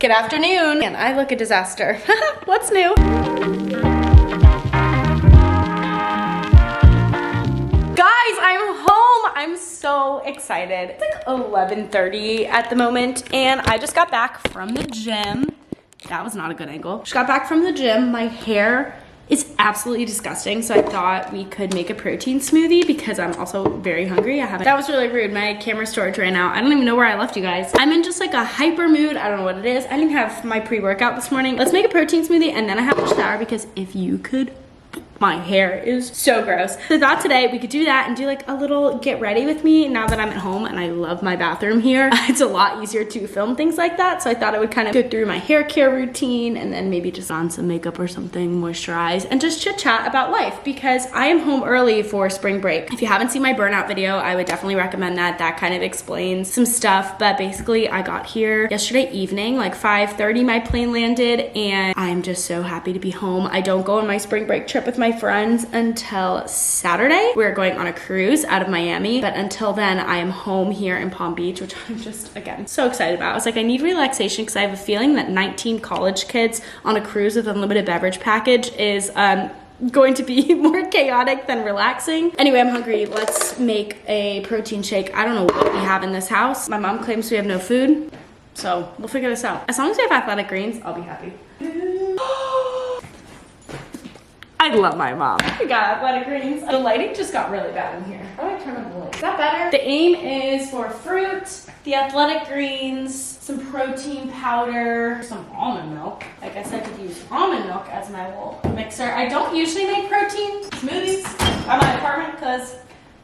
Good afternoon, and I look a disaster. What's new? Guys, I'm home. I'm so excited. It's like 11:30 at the moment, and I just got back from the gym. That was not a good angle. Just got back from the gym. My hair is absolutely disgusting, so I thought we could make a protein smoothie because I'm also very hungry. That was really rude. My camera storage ran out. I don't even know where I left you guys. I'm in just like a hyper mood. I don't know what it is. I didn't have my pre-workout this morning. Let's make a protein smoothie and then I have to shower because if you could, my hair is so gross. So I thought today we could do that and do like a little get ready with me now that I'm at home and I love my bathroom here. It's a lot easier to film things like that. So I thought I would kind of go through my hair care routine and then maybe just on some makeup or something, moisturize, and just chit chat about life because I am home early for spring break. If you haven't seen my burnout video, I would definitely recommend that. That kind of explains some stuff. But basically I got here yesterday evening, like 5:30 my plane landed, and I'm just so happy to be home. I don't go on my spring break trip with my friends until Saturday. We're going on a cruise out of Miami, but until then I am home here in Palm Beach, which I'm just, again, so excited about. I was like, I need relaxation because I have a feeling that 19 college kids on a cruise with unlimited beverage package is going to be more chaotic than relaxing. Anyway, I'm hungry. Let's make a protein shake. I don't know what we have in this house. My mom claims we have no food, so we'll figure this out. As long as we have athletic greens, I'll be happy. I love my mom. We got athletic greens. The lighting just got really bad in here. How do I turn on the light? Is that better? The aim is for fruit, the athletic greens, some protein powder, some almond milk. I guess I could use almond milk as my little mixer. I don't usually make protein smoothies at my apartment because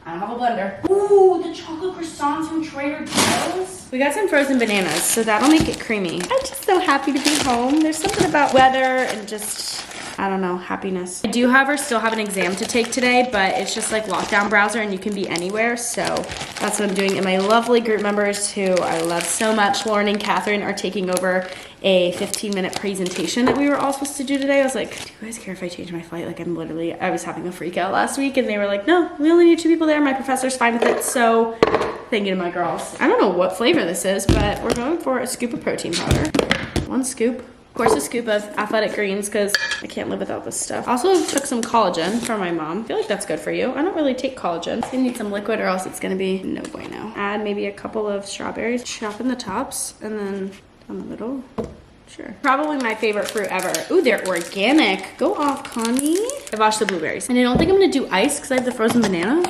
I don't have a blender. Ooh, the chocolate croissants from Trader Joe's. We got some frozen bananas, so that'll make it creamy. I'm just so happy to be home. There's something about weather and just, I don't know, happiness. I do, however, still have an exam to take today, but it's just like lockdown browser and you can be anywhere. So that's what I'm doing. And my lovely group members who I love so much, Lauren and Catherine, are taking over a 15-minute presentation that we were all supposed to do today. I was like, do you guys care if I change my flight? Like I was having a freak out last week and they were like, no, we only need 2 people there. My professor's fine with it. So thank you to my girls. I don't know what flavor this is, but we're going for a scoop of protein powder. 1 scoop. Of course, a scoop of athletic greens because I can't live without this stuff. Also took some collagen for my mom. I feel like that's good for you. I don't really take collagen. It's gonna need some liquid or else it's gonna be no bueno. Add maybe a couple of strawberries. Chop in the tops and then down the middle. Sure. Probably my favorite fruit ever. Ooh, they're organic. Go off, Connie. I've washed the blueberries. And I don't think I'm gonna do ice because I have the frozen banana.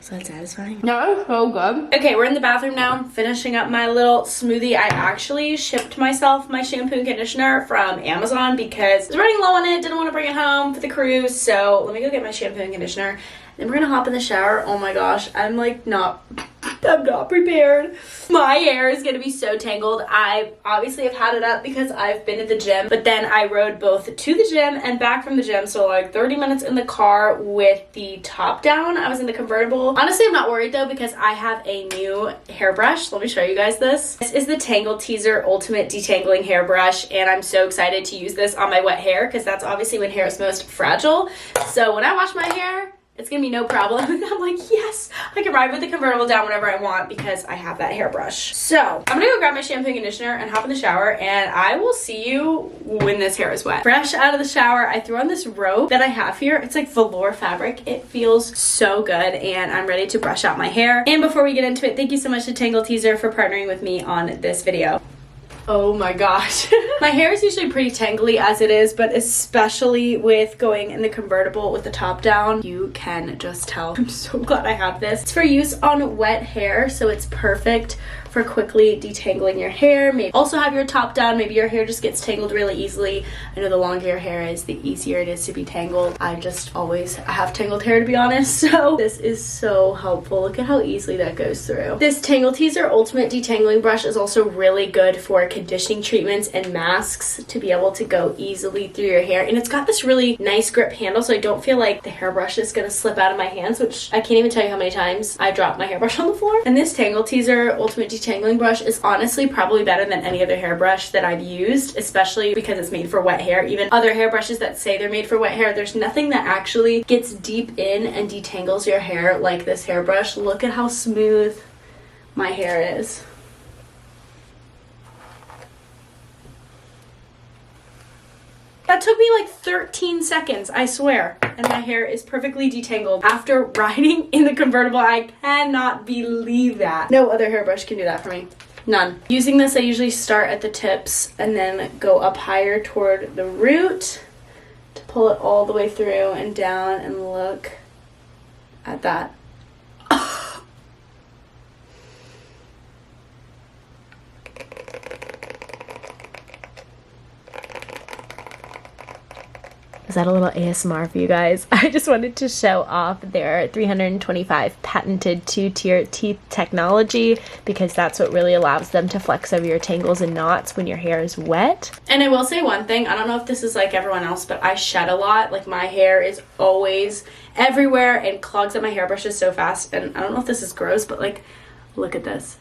So that's satisfying. No, it's so good. Okay, we're in the bathroom now. I'm finishing up my little smoothie. I actually shipped myself my shampoo and conditioner from Amazon because I was running low on it. Didn't want to bring it home for the cruise. So let me go get my shampoo and conditioner. Then we're gonna hop in the shower. Oh my gosh, I'm not prepared. My hair is gonna be so tangled. I obviously have had it up because I've been at the gym, but then I rode both to the gym and back from the gym. So like 30 minutes in the car with the top down. I was in the convertible. Honestly, I'm not worried though because I have a new hairbrush. Let me show you guys this. This is the Tangle Teezer Ultimate Detangling Hairbrush, and I'm so excited to use this on my wet hair because that's obviously when hair is most fragile. So when I wash my hair, it's gonna be no problem. I'm like, yes, I can ride with the convertible down whenever I want because I have that hairbrush. So I'm gonna go grab my shampoo and conditioner and hop in the shower, and I will see you when this hair is wet. Fresh out of the shower, I threw on this robe that I have here. It's like velour fabric. It feels so good, and I'm ready to brush out my hair. And before we get into it, thank you so much to Tangle Teezer for partnering with me on this video. Oh my gosh. My hair is usually pretty tangly as it is, but especially with going in the convertible with the top down, you can just tell. I'm so glad I have this. It's for use on wet hair, so it's perfect for quickly detangling your hair. Maybe also have your top down. Maybe your hair just gets tangled really easily. I know the longer your hair is, the easier it is to be tangled. I just always have tangled hair, to be honest. So this is so helpful. Look at how easily that goes through. This Tangle Teezer Ultimate Detangling Brush is also really good for conditioning treatments and masks to be able to go easily through your hair. And it's got this really nice grip handle, so I don't feel like the hairbrush is gonna slip out of my hands, which I can't even tell you how many times I dropped my hairbrush on the floor. And this Tangle Teezer Ultimate detangling brush is honestly probably better than any other hairbrush that I've used, especially because it's made for wet hair. Even other hairbrushes that say they're made for wet hair, there's nothing that actually gets deep in and detangles your hair like this hairbrush. Look at how smooth my hair is. That took me like 13 seconds, I swear. And my hair is perfectly detangled after riding in the convertible. I cannot believe that. No other hairbrush can do that for me. None. Using this, I usually start at the tips and then go up higher toward the root to pull it all the way through and down, and look at that. Is that a little ASMR for you guys? I just wanted to show off their 325 patented 2-tier teeth technology, because that's what really allows them to flex over your tangles and knots when your hair is wet. And I will say one thing, I don't know if this is like everyone else, but I shed a lot. Like, my hair is always everywhere and clogs up my hairbrushes so fast. And I don't know if this is gross, but like, look at this.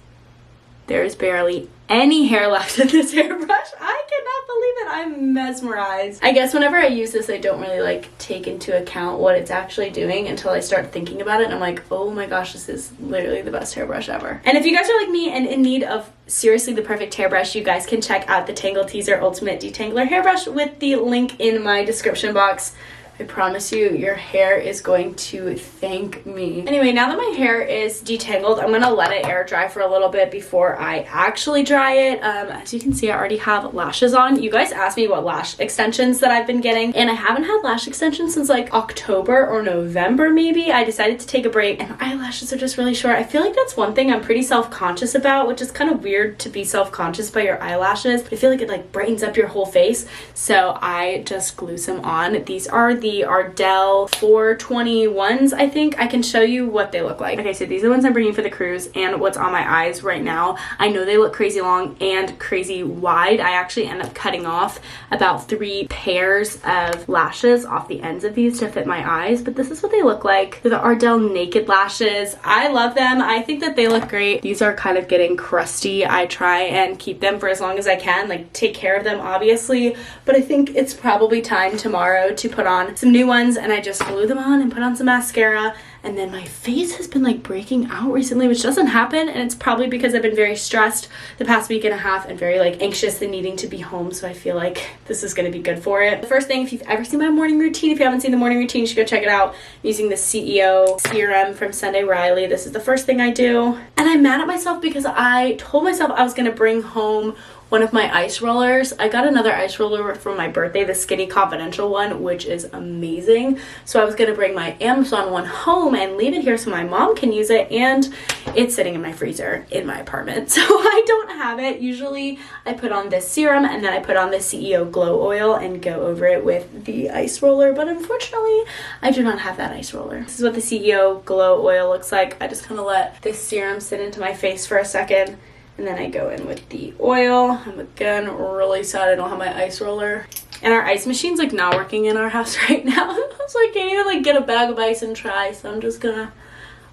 There's barely any hair left in this hairbrush. I cannot believe it. I'm mesmerized. I guess whenever I use this, I don't really like take into account what it's actually doing until I start thinking about it. And I'm like, oh my gosh, this is literally the best hairbrush ever. And if you guys are like me and in need of seriously the perfect hairbrush, you guys can check out the Tangle Teaser Ultimate Detangler Hairbrush with the link in my description box. I promise you, your hair is going to thank me. Anyway, now that my hair is detangled, I'm gonna let it air dry for a little bit before I actually dry it. As you can see, I already have lashes on. You guys asked me what lash extensions that I've been getting, and I haven't had lash extensions since like October or November maybe. I decided to take a break, and my eyelashes are just really short. I feel like that's one thing I'm pretty self-conscious about, which is kind of weird to be self-conscious by your eyelashes. I feel like it like brightens up your whole face, so I just glue some on. These are the Ardell 421s, I think. I can show you what they look like. Okay, so these are the ones I'm bringing for the cruise and what's on my eyes right now. I know they look crazy long and crazy wide. I actually end up cutting off about 3 pairs of lashes off the ends of these to fit my eyes, but this is what they look like. They're the Ardell Naked Lashes. I love them. I think that they look great. These are kind of getting crusty. I try and keep them for as long as I can, like take care of them obviously, but I think it's probably time tomorrow to put on some new ones, and I just glue them on and put on some mascara. And then my face has been like breaking out recently, which doesn't happen, and it's probably because I've been very stressed the past week and a half and very like anxious and needing to be home, so I feel like this is going to be good for it. The first thing, if you've ever seen my morning routine, if you haven't seen the morning routine, you should go check it out. I'm using the CEO serum from Sunday Riley. This is the first thing I do, and I'm mad at myself because I told myself I was going to bring home one of my ice rollers. I got another ice roller for my birthday, the Skinny Confidential one, which is amazing. So I was gonna bring my Amazon one home and leave it here so my mom can use it, and it's sitting in my freezer in my apartment, so I don't have it. Usually I put on this serum and then I put on the CEO Glow Oil and go over it with the ice roller, but unfortunately I do not have that ice roller. This is what the CEO Glow Oil looks like. I just kind of let this serum sit into my face for a second, and then I go in with the oil. I'm again really sad I don't have my ice roller. And our ice machine's like not working in our house right now. So I can't even like get a bag of ice and try. So I'm just gonna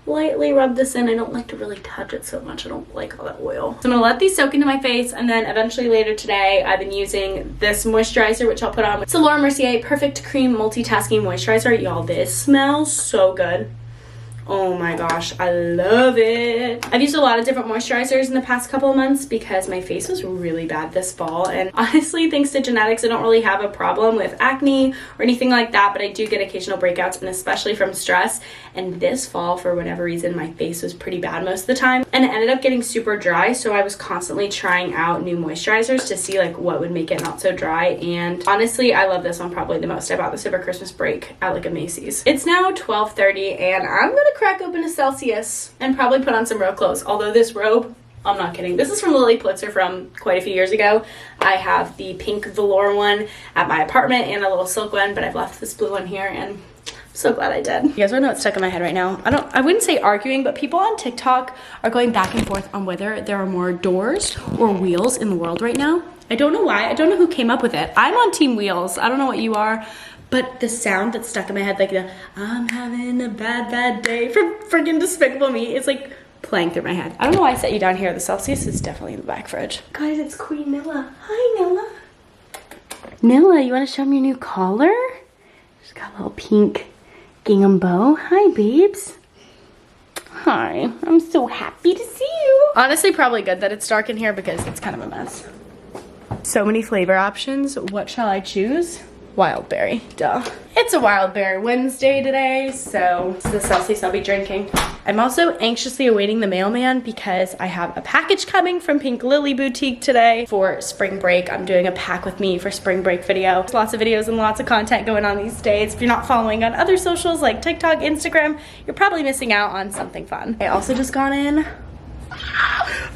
lightly rub this in. I don't like to really touch it so much. I don't like all that oil. So I'm gonna let these soak into my face, and then eventually later today I've been using this moisturizer, which I'll put on. It's a Laura Mercier Perfect Cream Multitasking Moisturizer. Y'all, this smells so good. Oh my gosh, I love it. I've used a lot of different moisturizers in the past couple of months because my face was really bad this fall, and honestly, thanks to genetics, I don't really have a problem with acne or anything like that, but I do get occasional breakouts, and especially from stress. And this fall, for whatever reason, my face was pretty bad most of the time, and it ended up getting super dry, so I was constantly trying out new moisturizers to see like what would make it not so dry. And honestly, I love this one probably the most. I bought this over Christmas break at like a Macy's. It's now 12:30, and I'm gonna crack open a Celsius and probably put on some real clothes. Although this robe, I'm not kidding, this is from Lily Pulitzer from quite a few years ago. I have the pink velour one at my apartment and a little silk one, but I've left this blue one here, and I'm so glad I did. You guys wanna know what's stuck in my head right now? I wouldn't say arguing, but people on TikTok are going back and forth on whether there are more doors or wheels in the world right now. I don't know why. I don't know who came up with it. I'm on team wheels. I don't know what you are. But the sound that's stuck in my head, like the I'm having a bad day from freaking Despicable Me, it's like playing through my head. I don't know why I set you down here. The Celsius is definitely in the back fridge. Guys, it's Queen Nilla. Hi, Nilla. Nilla, you want to show me your new collar? She's got a little pink gingham bow. Hi, babes. Hi, I'm so happy to see you. Honestly, probably good that it's dark in here because it's kind of a mess. So many flavor options. What shall I choose? Wild berry, duh. It's a wild berry Wednesday today, so it's the Celsius I'll be drinking. I'm also anxiously awaiting the mailman because I have a package coming from Pink Lily Boutique today for spring break. I'm doing a pack with me for spring break video. There's lots of videos and lots of content going on these days. If you're not following on other socials like TikTok, Instagram, you're probably missing out on something fun. I also just got in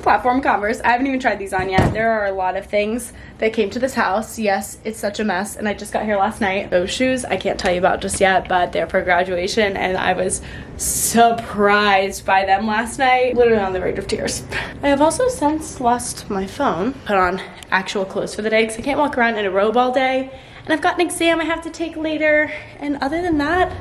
platform Converse. I haven't even tried these on yet. There are a lot of things that came to this house. Yes, it's such a mess, and I just got here last night. Those shoes I can't tell you about just yet, but they're for graduation, and I was surprised by them last night. Literally on the verge of tears. I have also since lost my phone. Put on actual clothes for the day because I can't walk around in a robe all day, and I've got an exam I have to take later, and other than that,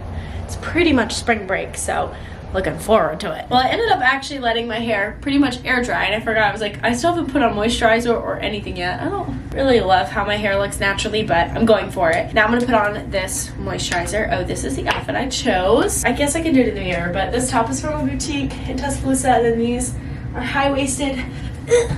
it's pretty much spring break, so looking forward to it. Well, I ended up actually letting my hair pretty much air dry, and I forgot. I was like, I still haven't put on moisturizer or anything yet. I don't really love how my hair looks naturally, but I'm going for it. Now I'm gonna put on this moisturizer. Oh, this is the outfit I chose. I guess I can do it in the mirror, but this top is from a boutique in Tuscaloosa, and then these are high-waisted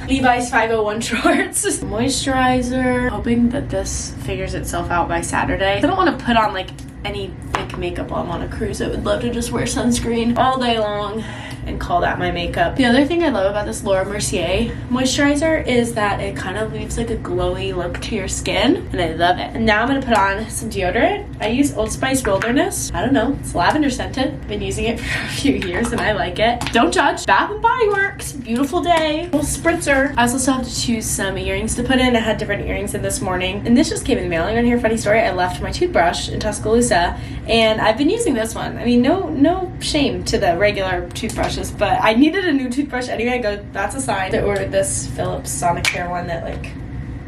Levi's 501 shorts. Moisturizer. Hoping that this figures itself out by Saturday. I don't want to put on like any thick makeup while I'm on a cruise. I would love to just wear sunscreen all day long and call that my makeup. The other thing I love about this Laura Mercier moisturizer is that it kind of leaves like a glowy look to your skin, and I love it. And now I'm gonna put on some deodorant. I use Old Spice Wilderness. I don't know, it's lavender scented. Been using it for a few years and I like it. Don't judge. Bath and Body Works. Beautiful day. Little spritzer. I also still have to choose some earrings to put in. I had different earrings in this morning, and this just came in the mailing on here. Funny story, I left my toothbrush in Tuscaloosa, and I've been using this one. I mean, no shame to the regular toothbrushes, but I needed a new toothbrush anyway. I go, that's a sign. I ordered this Philips Sonicare one that like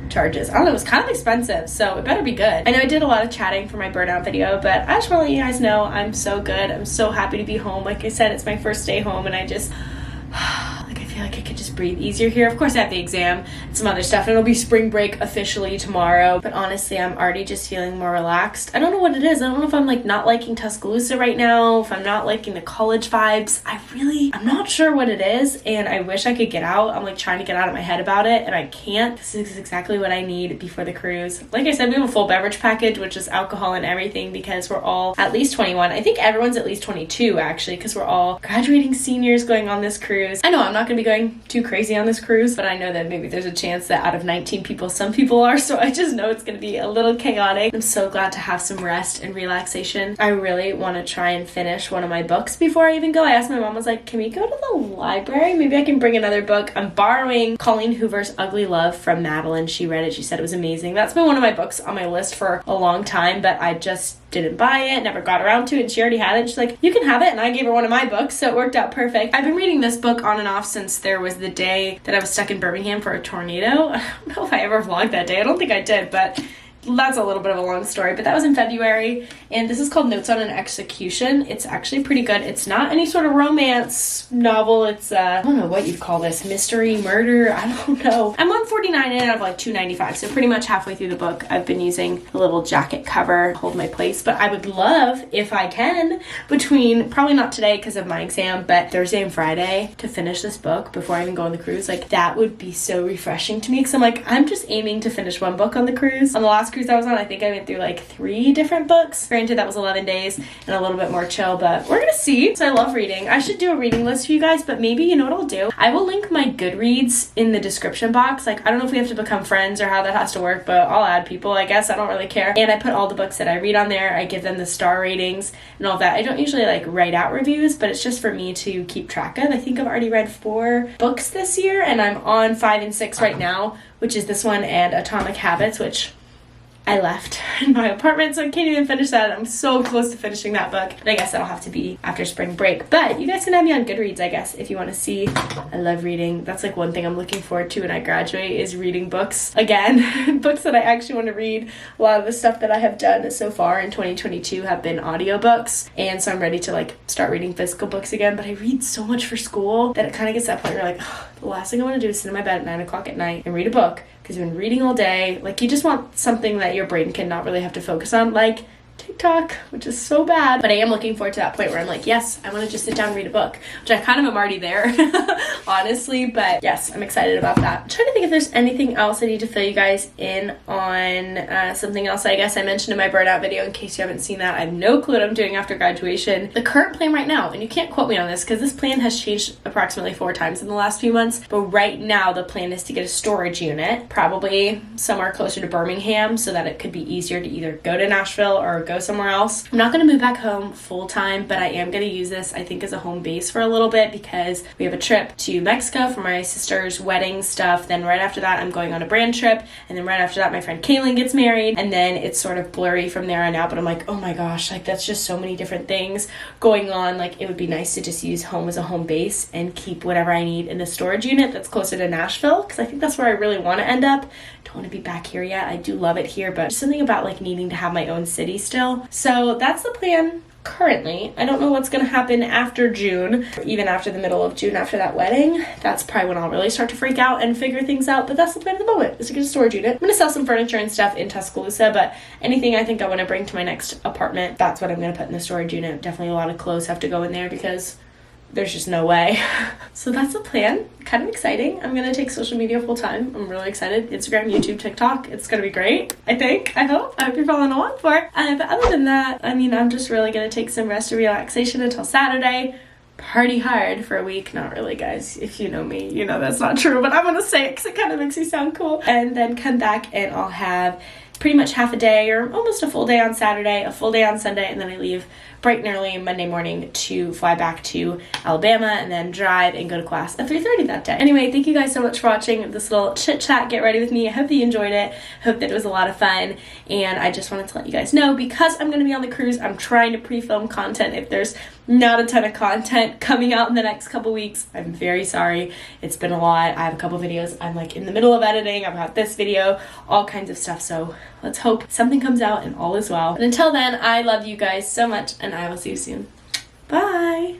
charges. I don't know, it was kind of expensive, so it better be good. I know I did a lot of chatting for my burnout video, but I just want to let you guys know I'm so good. I'm so happy to be home. Like I said, it's my first day home, and I just I feel like I could just breathe easier here. Of course I have the exam and some other stuff, and it'll be spring break officially tomorrow, but honestly I'm already just feeling more relaxed. I don't know what it is. I don't know if I'm like not liking Tuscaloosa right now, if I'm not liking the college vibes. I'm not sure what it is, and I wish I could get out. I'm like trying to get out of my head about it, and I can't. This is exactly what I need before the cruise. Like I said, we have a full beverage package, which is alcohol and everything, because we're all at least 21. I think everyone's at least 22 actually, because we're all graduating seniors going on this cruise. I know I'm not gonna be going too crazy on this cruise, but I know that maybe there's a chance that out of 19 people, some people are, so I just know it's gonna be a little chaotic. I'm so glad to have some rest and relaxation. I really want to try and finish one of my books before I even go. I asked my mom, I was like, can we go to the library? Maybe I can bring another book. I'm borrowing Colleen Hoover's Ugly Love from Madeline. She read it. She said it was amazing. That's been one of my books on my list for a long time, but I just didn't buy it, never got around to it, and she already had it. She's like, you can have it, and I gave her one of my books, so it worked out perfect. I've been reading this book on and off since there was the day that I was stuck in Birmingham for a tornado. I don't know if I ever vlogged that day. I don't think I did, but that's a little bit of a long story, but that was in February, and this is called Notes on an Execution. It's actually pretty good. It's not any sort of romance novel. It's I don't know what you'd call this, mystery, murder, I don't know. I'm $149 in out of like $295, so pretty much halfway through the book. I've been using a little jacket cover to hold my place, but I would love, if I can, between, probably not today because of my exam, but Thursday and Friday, to finish this book before I even go on the cruise. Like, that would be so refreshing to me, because I'm like, I'm just aiming to finish one book on the cruise. On the last cruise I was on, I think I went through like 3 different books. Granted, that was 11 days and a little bit more chill, but we're gonna see. So I love reading. I should do a reading list for you guys, but maybe, you know what I'll do? I will link my Goodreads in the description box. Like, I don't know if we have to become friends or how that has to work, but I'll add people, I guess. I don't really care. And I put all the books that I read on there. I give them the star ratings and all of that. I don't usually like write out reviews, but it's just for me to keep track of. I think I've already read 4 books this year, and I'm on 5 and 6 right now, which is this one and Atomic Habits, which I left in my apartment, so I can't even finish that. I'm so close to finishing that book, but I guess that'll have to be after spring break. But you guys can have me on Goodreads, I guess, if you want to see. I love reading. That's like one thing I'm looking forward to when I graduate, is reading books again. Books that I actually want to read. A lot of the stuff that I have done so far in 2022 have been audiobooks, and so I'm ready to like start reading physical books again. But I read so much for school that it kind of gets to that point where you're like, oh, the last thing I want to do is sit in my bed at 9 o'clock at night and read a book, because you've been reading all day. Like, you just want something that your brain can not really have to focus on, like Tik Tok, which is so bad. But I am looking forward to that point where I'm like, yes, I want to just sit down and read a book, which I kind of am already there, honestly. But yes, I'm excited about that. I'm trying to think if there's anything else I need to fill you guys in on. Something else I guess I mentioned in my burnout video, in case you haven't seen that. I have no clue what I'm doing after graduation. The current plan right now, and you can't quote me on this because this plan has changed approximately 4 times in the last few months, but right now the plan is to get a storage unit, probably somewhere closer to Birmingham, so that it could be easier to either go to Nashville or go somewhere else. I'm not going to move back home full time, but I am going to use this, I think, as a home base for a little bit, because we have a trip to Mexico for my sister's wedding stuff. Then right after that, I'm going on a brand trip, and then right after that, my friend Kaylin gets married, and then it's sort of blurry from there on out. But I'm like, oh my gosh, like that's just so many different things going on. Like, it would be nice to just use home as a home base and keep whatever I need in a storage unit that's closer to Nashville, because I think that's where I really want to end up. Don't want to be back here yet. I do love it here, but something about like needing to have my own city still. So that's the plan currently. I don't know what's going to happen after June, or even after the middle of June, after that wedding. That's probably when I'll really start to freak out and figure things out, but that's the plan at the moment, is to get a storage unit. I'm going to sell some furniture and stuff in Tuscaloosa, but anything I think I want to bring to my next apartment, that's what I'm going to put in the storage unit. Definitely a lot of clothes have to go in there because there's just no way. So that's the plan. Kind of exciting. I'm gonna take social media full time. I'm really excited. Instagram, YouTube, TikTok. It's gonna be great. I think. I hope you're following along for it. But other than that, I mean, I'm just really gonna take some rest and relaxation until Saturday. Party hard for a week. Not really, guys. If you know me, you know that's not true, but I'm gonna say it because it kind of makes me sound cool. And then come back and I'll have pretty much half a day, or almost a full day on Saturday, a full day on Sunday, and then I leave bright and early Monday morning to fly back to Alabama and then drive and go to class at 3:30 that day. Anyway, thank you guys so much for watching this little chit chat, get ready with me. I hope that you enjoyed it. Hope that it was a lot of fun. And I just wanted to let you guys know, because I'm going to be on the cruise, I'm trying to pre-film content. If there's not a ton of content coming out in the next couple weeks, I'm very sorry. It's been a lot. I have a couple videos I'm like in the middle of editing. I've got this video, all kinds of stuff. So let's hope something comes out and all is well. But until then, I love you guys so much, and I will see you soon. Bye.